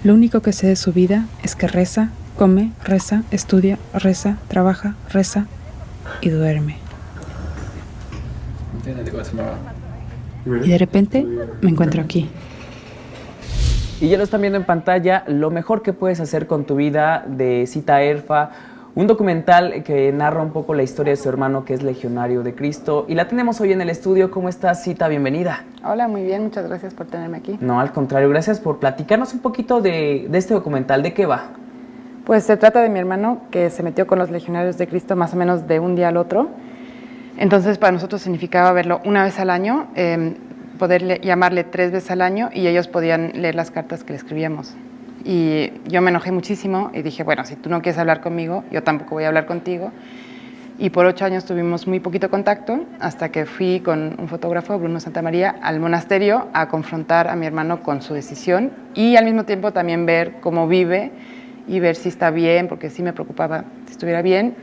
Lo único que sé de su vida es que reza, come, reza, estudia, reza, trabaja, reza y duerme. Y de repente me encuentro aquí. Y ya lo están viendo en pantalla, Lo mejor que puedes hacer con tu vida, de Sita Erfa, un documental que narra un poco la historia de su hermano, que es legionario de Cristo. Y la tenemos hoy en el estudio. ¿Cómo estás, Sita? Bienvenida. Hola, muy bien, muchas gracias por tenerme aquí. No, al contrario, gracias por platicarnos un poquito de este documental. ¿De qué va? Pues se trata de mi hermano que se metió con los legionarios de Cristo más o menos de un día al otro. Entonces para nosotros significaba verlo una vez al año, poder llamarle 3 veces al año, y ellos podían leer las cartas que le escribíamos. Y yo me enojé muchísimo y dije, bueno, si tú no quieres hablar conmigo, yo tampoco voy a hablar contigo. Y por 8 años tuvimos muy poquito contacto, hasta que fui con un fotógrafo, Bruno Santamaría, al monasterio a confrontar a mi hermano con su decisión, y al mismo tiempo también ver cómo vive y ver si está bien, porque sí me preocupaba si estuviera bien.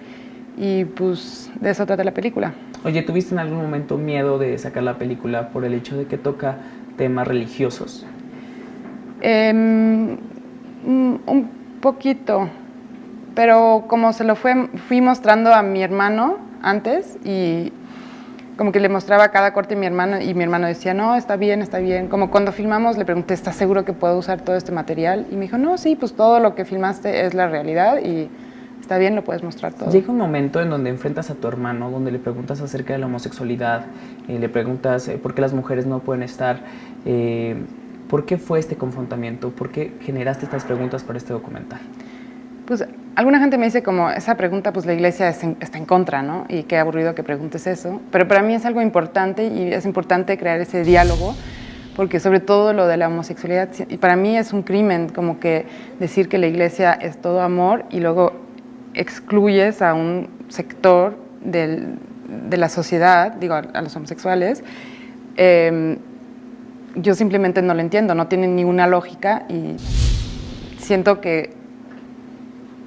Y pues de eso trata la película. Oye, ¿tuviste en algún momento miedo de sacar la película por el hecho de que toca temas religiosos? Un poquito, pero como se lo fui mostrando a mi hermano antes, y como que le mostraba cada corte a mi hermano, y mi hermano decía, no, está bien, está bien. Como cuando filmamos le pregunté, ¿estás seguro que puedo usar todo este material? Y me dijo, no, sí, pues todo lo que filmaste es la realidad y está bien, lo puedes mostrar todo. Llega un momento en donde enfrentas a tu hermano, donde le preguntas acerca de la homosexualidad, le preguntas por qué las mujeres no pueden estar. ¿Por qué fue este confrontamiento? ¿Por qué generaste estas preguntas para este documental? Pues alguna gente me dice como, esa pregunta, pues la iglesia está en contra, ¿no? Y qué aburrido que preguntes eso. Pero para mí es algo importante, y es importante crear ese diálogo, porque sobre todo lo de la homosexualidad, y para mí es un crimen, como que decir que la iglesia es todo amor y luego excluyes a un sector de la sociedad, digo, a los homosexuales. Yo simplemente no lo entiendo, no tiene ninguna lógica, y siento que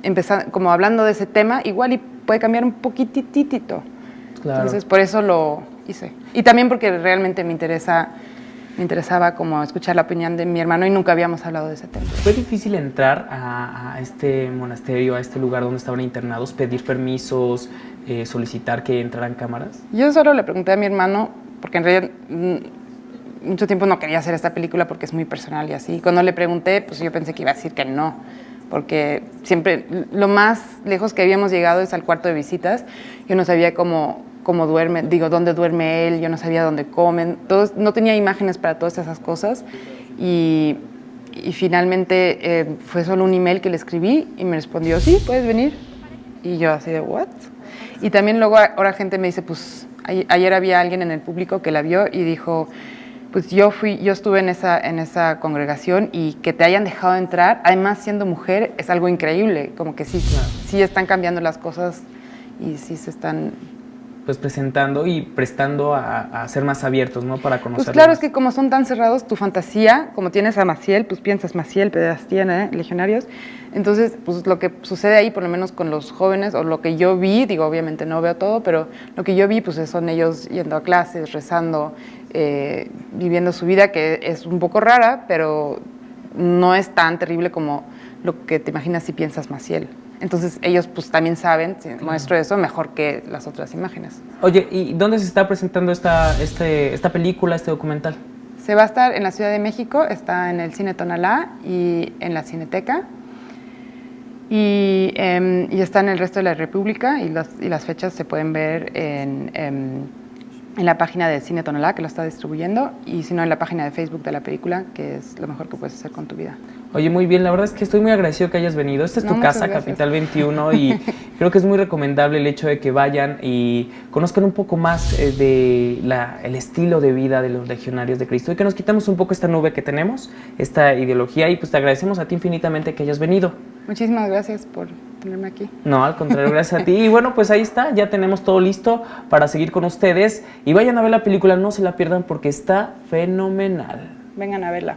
empezar, como hablando de ese tema, igual y puede cambiar un poquititito. Claro. Entonces por eso lo hice. Y también porque realmente me interesaba como escuchar la opinión de mi hermano, y nunca habíamos hablado de ese tema. ¿Fue difícil entrar a este monasterio, a este lugar donde estaban internados, pedir permisos, solicitar que entraran cámaras? Yo solo le pregunté a mi hermano, porque en realidad mucho tiempo no quería hacer esta película porque es muy personal y así. Cuando le pregunté, pues yo pensé que iba a decir que no, porque siempre lo más lejos que habíamos llegado es al cuarto de visitas. Yo no sabía cómo duerme, digo, dónde duerme él, yo no sabía dónde comen, no tenía imágenes para todas esas cosas, y finalmente fue solo un email que le escribí y me respondió, sí, puedes venir. Y yo así de, ¿what? Y también luego ahora gente me dice, pues ayer había alguien en el público que la vio y dijo, pues yo estuve en esa congregación, y que te hayan dejado entrar, además siendo mujer, es algo increíble, como que sí están cambiando las cosas y sí se están pues presentando y prestando a ser más abiertos, ¿no? Para conocer. Pues claro, es que como son tan cerrados, tu fantasía, como tienes a Maciel, pues piensas Maciel, Pedastía, legionarios. Entonces, pues lo que sucede ahí, por lo menos con los jóvenes, o lo que yo vi, digo, obviamente no veo todo, pero lo que yo vi, pues son ellos yendo a clases, rezando, viviendo su vida, que es un poco rara, pero no es tan terrible como lo que te imaginas si piensas Maciel. Entonces ellos pues también saben, si muestro eso, mejor que las otras imágenes. Oye, ¿y dónde se está presentando esta película, este documental? Se va a estar en la Ciudad de México, está en el Cine Tonalá y en la Cineteca. Y está en el resto de la República, y las fechas se pueden ver en la página de Cine Tonalá, que lo está distribuyendo, y si no, en la página de Facebook de la película, que es lo mejor que puedes hacer con tu vida. Oye, muy bien, la verdad es que estoy muy agradecido que hayas venido. Esta es tu casa, Capital 21, y creo que es muy recomendable el hecho de que vayan y conozcan un poco más el estilo de vida de los legionarios de Cristo, y que nos quitamos un poco esta nube que tenemos, esta ideología, y pues te agradecemos a ti infinitamente que hayas venido. Muchísimas gracias por tenerme aquí. No, al contrario, gracias a ti. Y bueno, pues ahí está, ya tenemos todo listo para seguir con ustedes, y vayan a ver la película, no se la pierdan porque está fenomenal. Vengan a verla.